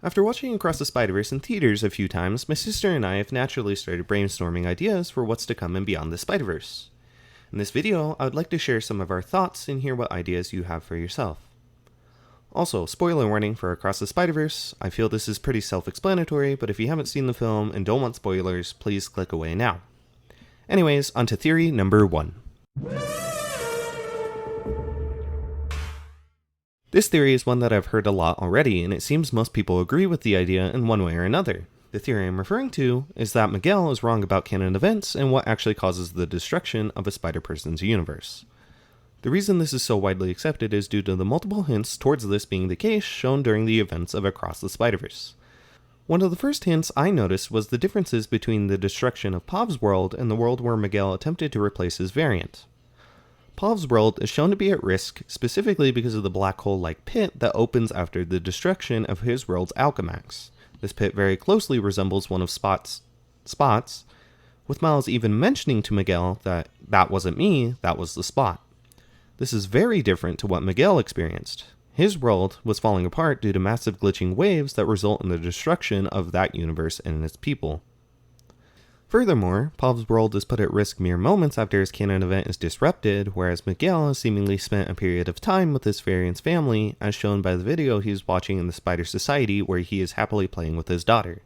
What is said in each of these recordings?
After watching Across the Spider-Verse in theaters a few times, my sister and I have naturally started brainstorming ideas for what's to come in Beyond the Spider-Verse. In this video, I would like to share some of our thoughts and hear what ideas you have for yourself. Also, spoiler warning for Across the Spider-Verse. I feel this is pretty self-explanatory, but if you haven't seen the film and don't want spoilers, please click away now. Anyways, on to theory number 1. This theory is one that I've heard a lot already, and it seems most people agree with the idea in one way or another. The theory I'm referring to is that Miguel is wrong about canon events and what actually causes the destruction of a Spider-Person's universe. The reason this is so widely accepted is due to the multiple hints towards this being the case shown during the events of Across the Spider-Verse. One of the first hints I noticed was the differences between the destruction of Pav's world and the world where Miguel attempted to replace his variant. Pav's world is shown to be at risk specifically because of the black hole-like pit that opens after the destruction of his world's Alchemax. This pit very closely resembles one of Spot's, with Miles even mentioning to Miguel that wasn't me, that was the Spot. This is very different to what Miguel experienced. His world was falling apart due to massive glitching waves that result in the destruction of that universe and its people. Furthermore, Pav's world is put at risk mere moments after his canon event is disrupted, whereas Miguel has seemingly spent a period of time with his variant's family, as shown by the video he is watching in the Spider Society where he is happily playing with his daughter.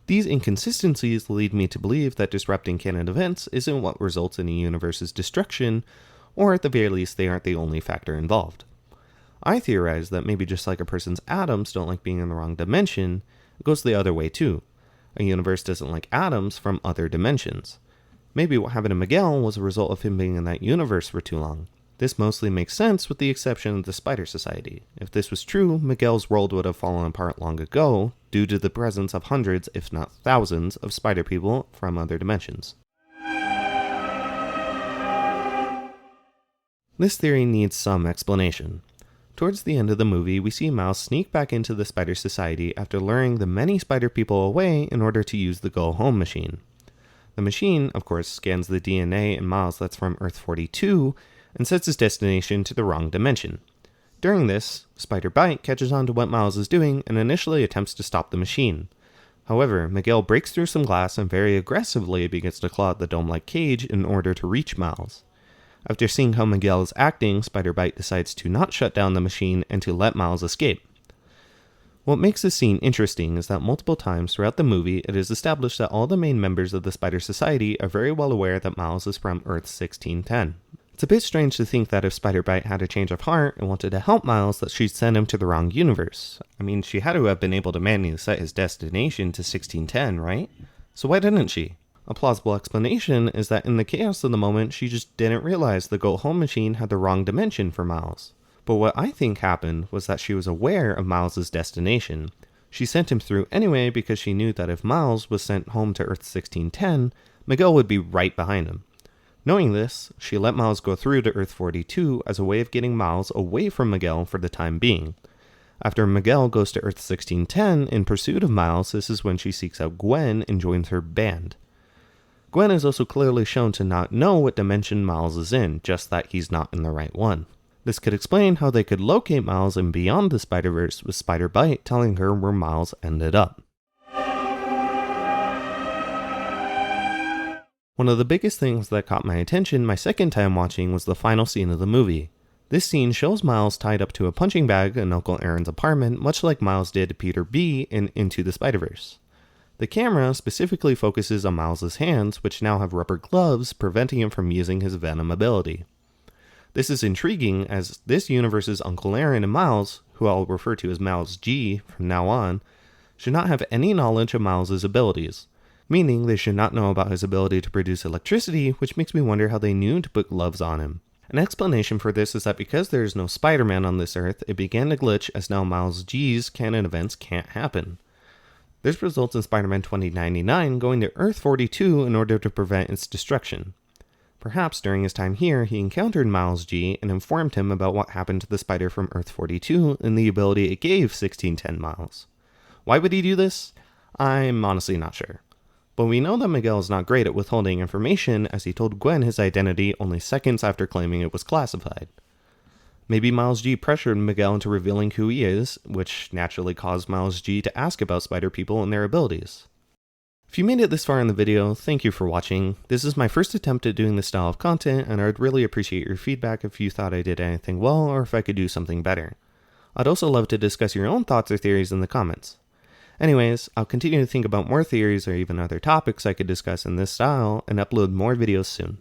These inconsistencies lead me to believe that disrupting canon events isn't what results in a universe's destruction, or at the very least they aren't the only factor involved. I theorize that maybe just like a person's atoms don't like being in the wrong dimension, it goes the other way too. A universe doesn't like atoms from other dimensions. Maybe what happened to Miguel was a result of him being in that universe for too long. This mostly makes sense with the exception of the Spider Society. If this was true, Miguel's world would have fallen apart long ago due to the presence of hundreds, if not thousands, of spider people from other dimensions. This theory needs some explanation. Towards the end of the movie, we see Miles sneak back into the Spider Society after luring the many spider people away in order to use the Go Home machine. The machine, of course, scans the DNA in Miles that's from Earth 42 and sets his destination to the wrong dimension. During this, Spider-Bite catches on to what Miles is doing and initially attempts to stop the machine. However, Miguel breaks through some glass and very aggressively begins to claw at the dome-like cage in order to reach Miles. After seeing how Miguel is acting, Spider-Bite decides to not shut down the machine and to let Miles escape. What makes this scene interesting is that multiple times throughout the movie it is established that all the main members of the Spider Society are very well aware that Miles is from Earth 1610. It's a bit strange to think that if Spider-Bite had a change of heart and wanted to help Miles that she'd send him to the wrong universe. I mean, she had to have been able to manually set his destination to 1610, right? So why didn't she? A plausible explanation is that in the chaos of the moment, she just didn't realize the Go Home machine had the wrong dimension for Miles. But what I think happened was that she was aware of Miles' destination. She sent him through anyway because she knew that if Miles was sent home to Earth 1610, Miguel would be right behind him. Knowing this, she let Miles go through to Earth 42 as a way of getting Miles away from Miguel for the time being. After Miguel goes to Earth 1610 in pursuit of Miles, this is when she seeks out Gwen and joins her band. Gwen is also clearly shown to not know what dimension Miles is in, just that he's not in the right one. This could explain how they could locate Miles in Beyond the Spider-Verse with Spider-Bite telling her where Miles ended up. One of the biggest things that caught my attention my second time watching was the final scene of the movie. This scene shows Miles tied up to a punching bag in Uncle Aaron's apartment, much like Miles did to Peter B in Into the Spider-Verse. The camera specifically focuses on Miles' hands, which now have rubber gloves, preventing him from using his Venom ability. This is intriguing as this universe's Uncle Aaron and Miles, who I'll refer to as Miles G from now on, should not have any knowledge of Miles' abilities, meaning they should not know about his ability to produce electricity, which makes me wonder how they knew to put gloves on him. An explanation for this is that because there is no Spider-Man on this Earth, it began to glitch as now Miles G's canon events can't happen. This results in Spider-Man 2099 going to Earth 42 in order to prevent its destruction. Perhaps during his time here, he encountered Miles G and informed him about what happened to the spider from Earth 42 and the ability it gave 1610 Miles. Why would he do this? I'm honestly not sure. But we know that Miguel is not great at withholding information as he told Gwen his identity only seconds after claiming it was classified. Maybe Miles G pressured Miguel into revealing who he is, which naturally caused Miles G to ask about spider people and their abilities. If you made it this far in the video, thank you for watching. This is my first attempt at doing this style of content, and I'd really appreciate your feedback if you thought I did anything well or if I could do something better. I'd also love to discuss your own thoughts or theories in the comments. Anyways, I'll continue to think about more theories or even other topics I could discuss in this style and upload more videos soon.